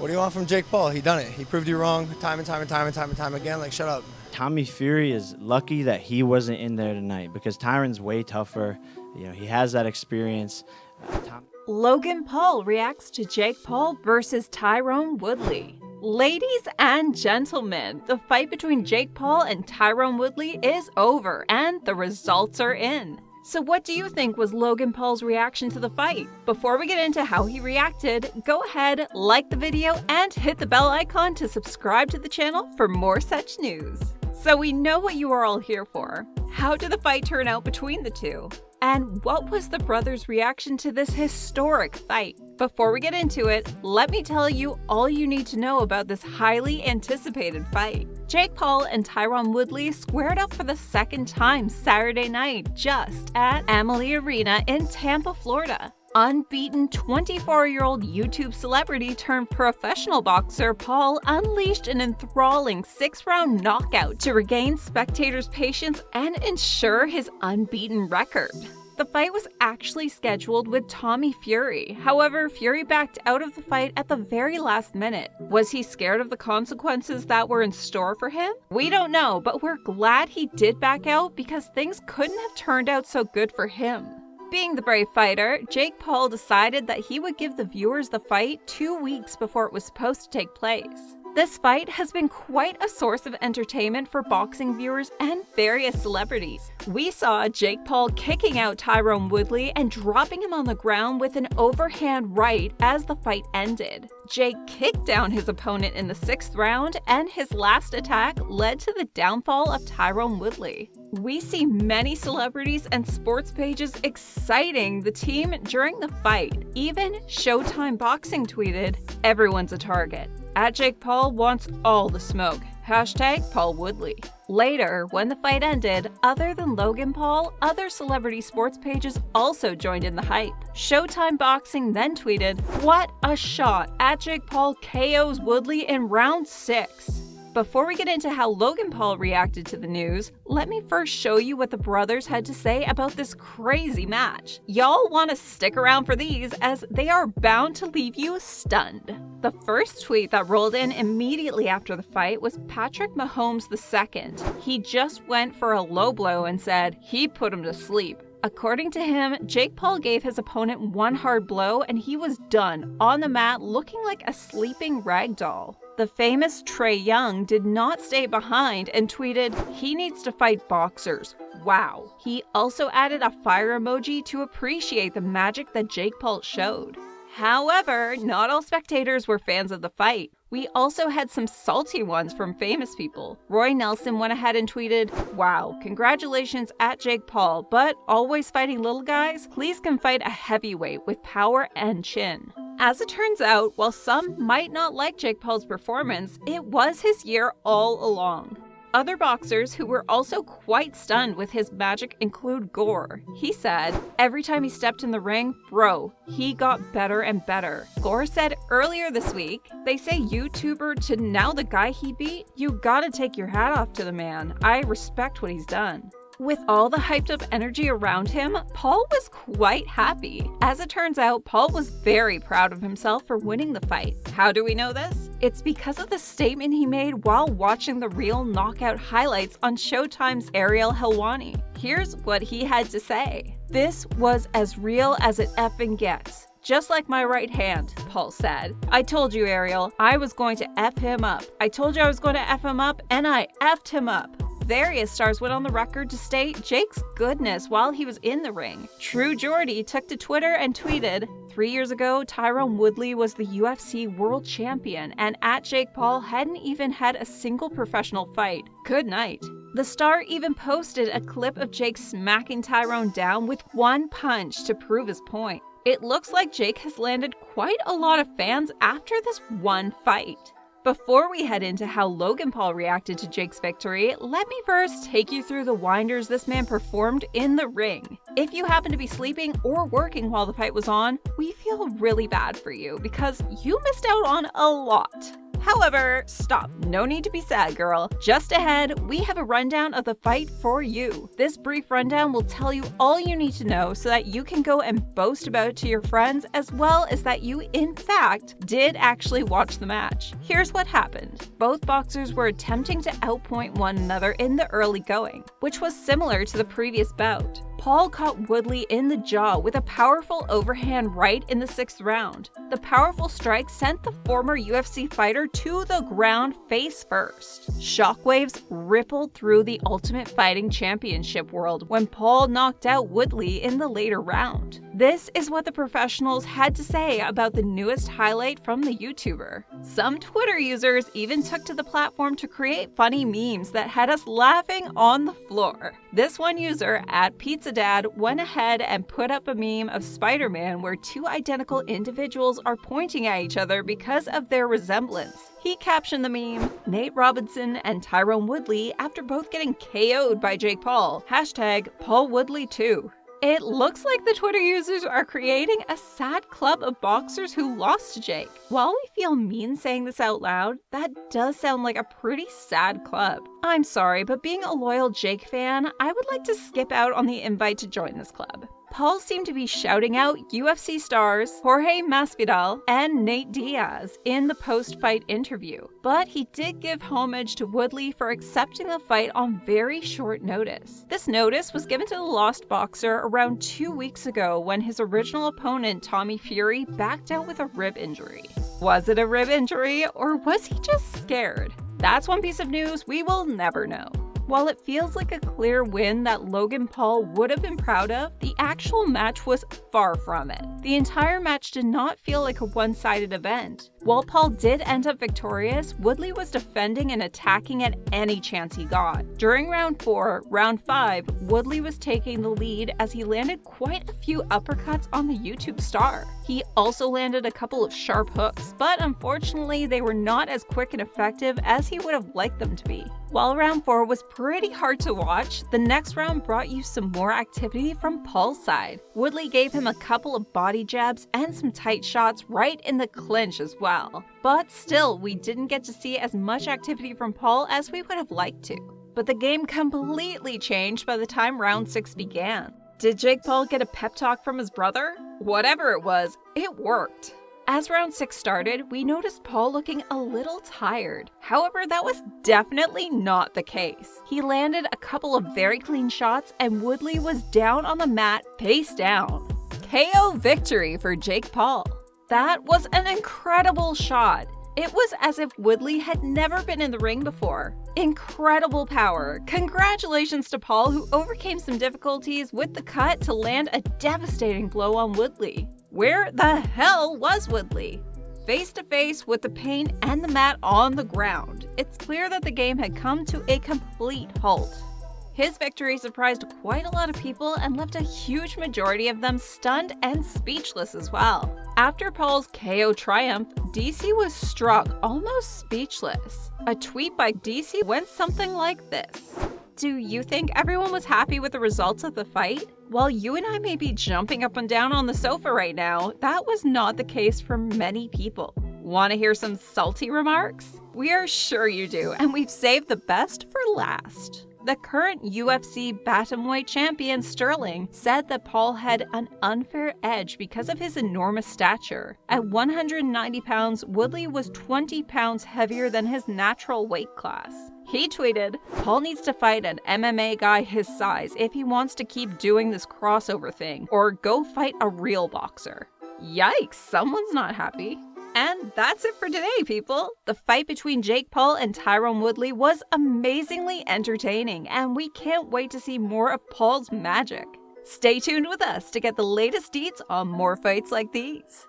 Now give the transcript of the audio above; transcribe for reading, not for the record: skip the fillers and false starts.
What do you want from Jake Paul? He done it. He proved you wrong time and time again. Like, shut up. Tommy Fury is lucky that he wasn't in there tonight because Tyron's way tougher. You know, he has that experience. Logan Paul reacts to Jake Paul versus Tyron Woodley. Ladies and gentlemen, the fight between Jake Paul and Tyron Woodley is over, and the results are in. So what do you think was Logan Paul's reaction to the fight? Before we get into how he reacted, go ahead, like the video, and hit the bell icon to subscribe to the channel for more such news. So we know what you are all here for. How did the fight turn out between the two? And what was the brothers' reaction to this historic fight? Before we get into it, let me tell you all you need to know about this highly anticipated fight. Jake Paul and Tyron Woodley squared up for the second time Saturday night just at Amalie Arena in Tampa, Florida. Unbeaten 24-year-old YouTube celebrity turned professional boxer Paul unleashed an enthralling 6-round knockout to regain spectators' patience and ensure his unbeaten record. The fight was actually scheduled with Tommy Fury. However, Fury backed out of the fight at the very last minute. Was he scared of the consequences that were in store for him? We don't know, but we're glad he did back out because things couldn't have turned out so good for him. Being the brave fighter, Jake Paul decided that he would give the viewers the fight 2 weeks before it was supposed to take place. This fight has been quite a source of entertainment for boxing viewers and various celebrities. We saw Jake Paul kicking out Tyron Woodley and dropping him on the ground with an overhand right as the fight ended. Jake kicked down his opponent in the 6th round, and his last attack led to the downfall of Tyron Woodley. We see many celebrities and sports pages exciting the team during the fight. Even Showtime Boxing tweeted, "Everyone's a target. At Jake Paul wants all the smoke. Hashtag Paul Woodley." Later, when the fight ended, other than Logan Paul, other celebrity sports pages also joined in the hype. Showtime Boxing then tweeted, "What a shot! At Jake Paul KOs Woodley in round 6. Before we get into how Logan Paul reacted to the news, let me first show you what the brothers had to say about this crazy match. Y'all want to stick around for these as they are bound to leave you stunned. The first tweet that rolled in immediately after the fight was Patrick Mahomes II. He just went for a low blow and said he put him to sleep. According to him, Jake Paul gave his opponent one hard blow and he was done on the mat looking like a sleeping rag doll. The famous Trae Young did not stay behind and tweeted, "He needs to fight boxers. Wow." He also added a fire emoji to appreciate the magic that Jake Paul showed. However, not all spectators were fans of the fight. We also had some salty ones from famous people. Roy Nelson went ahead and tweeted, "Wow, congratulations at Jake Paul, but always fighting little guys? Please come fight a heavyweight with power and chin." As it turns out, while some might not like Jake Paul's performance, it was his year all along. Other boxers who were also quite stunned with his magic include Gore. He said, "Every time he stepped in the ring, bro, he got better and better." Gore said earlier this week, "They say YouTuber to now the guy he beat? You gotta take your hat off to the man. I respect what he's done." With all the hyped up energy around him, Paul was quite happy. As it turns out, Paul was very proud of himself for winning the fight. How do we know this? It's because of the statement he made while watching the real knockout highlights on Showtime's Ariel Helwani. Here's what he had to say. "This was as real as it effing gets. Just like my right hand," Paul said. "I told you, Ariel, I was going to F him up. I told you I was going to F him up, and I F'd him up." Various stars went on the record to state Jake's goodness while he was in the ring. True Geordie took to Twitter and tweeted, 3 years ago, Tyron Woodley was the UFC world champion, and at Jake Paul hadn't even had a single professional fight. Good night." The star even posted a clip of Jake smacking Tyron down with one punch to prove his point. It looks like Jake has landed quite a lot of fans after this one fight. Before we head into how Logan Paul reacted to Jake's victory, let me first take you through the winders this man performed in the ring. If you happen to be sleeping or working while the fight was on, we feel really bad for you because you missed out on a lot. However, stop. No need to be sad, girl. Just ahead, we have a rundown of the fight for you. This brief rundown will tell you all you need to know so that you can go and boast about it to your friends, as well as that you, in fact, did actually watch the match. Here's what happened. Both boxers were attempting to outpoint one another in the early going, which was similar to the previous bout. Paul caught Woodley in the jaw with a powerful overhand right in the 6th round. The powerful strike sent the former UFC fighter to the ground face first. Shockwaves rippled through the Ultimate Fighting Championship world when Paul knocked out Woodley in the later round. This is what the professionals had to say about the newest highlight from the YouTuber. Some Twitter users even took to the platform to create funny memes that had us laughing on the floor. This one user, @PizzaDad, went ahead and put up a meme of Spider-Man where two identical individuals are pointing at each other because of their resemblance. He captioned the meme, "Nate Robinson and Tyron Woodley after both getting KO'd by Jake Paul. #PaulWoodley2. It looks like the Twitter users are creating a sad club of boxers who lost to Jake. While we feel mean saying this out loud, that does sound like a pretty sad club. I'm sorry, but being a loyal Jake fan, I would like to skip out on the invite to join this club. Paul seemed to be shouting out UFC stars Jorge Masvidal and Nate Diaz in the post-fight interview, but he did give homage to Woodley for accepting the fight on very short notice. This notice was given to the lost boxer around 2 weeks ago when his original opponent Tommy Fury backed out with a rib injury. Was it a rib injury, or was he just scared? That's one piece of news we will never know. While it feels like a clear win that Logan Paul would have been proud of, the actual match was far from it. The entire match did not feel like a one-sided event. While Paul did end up victorious, Woodley was defending and attacking at any chance he got. During round 4, round 5, Woodley was taking the lead as he landed quite a few uppercuts on the YouTube star. He also landed a couple of sharp hooks, but unfortunately they were not as quick and effective as he would have liked them to be. While round 4 was pretty hard to watch, the next round brought you some more activity from Paul's side. Woodley gave him a couple of body jabs and some tight shots right in the clinch as well. But still, we didn't get to see as much activity from Paul as we would have liked to. But the game completely changed by the time round 6 began. Did Jake Paul get a pep talk from his brother? Whatever it was, it worked. As round 6 started, we noticed Paul looking a little tired. However, that was definitely not the case. He landed a couple of very clean shots and Woodley was down on the mat face down. KO victory for Jake Paul. That was an incredible shot. It was as if Woodley had never been in the ring before. Incredible power. Congratulations to Paul, who overcame some difficulties with the cut to land a devastating blow on Woodley. Where the hell was Woodley? Face to face with the pain and the mat on the ground, it's clear that the game had come to a complete halt. His victory surprised quite a lot of people and left a huge majority of them stunned and speechless as well. After Paul's KO triumph, DC was struck almost speechless. A tweet by DC went something like this. Do you think everyone was happy with the results of the fight? While you and I may be jumping up and down on the sofa right now, that was not the case for many people. Want to hear some salty remarks? We are sure you do, and we've saved the best for last. The current UFC bantamweight champion Sterling said that Paul had an unfair edge because of his enormous stature. At 190 pounds, Woodley was 20 pounds heavier than his natural weight class. He tweeted, "Paul needs to fight an MMA guy his size if he wants to keep doing this crossover thing, or go fight a real boxer." Yikes, someone's not happy. And that's it for today, people. The fight between Jake Paul and Tyron Woodley was amazingly entertaining, and we can't wait to see more of Paul's magic. Stay tuned with us to get the latest deets on more fights like these.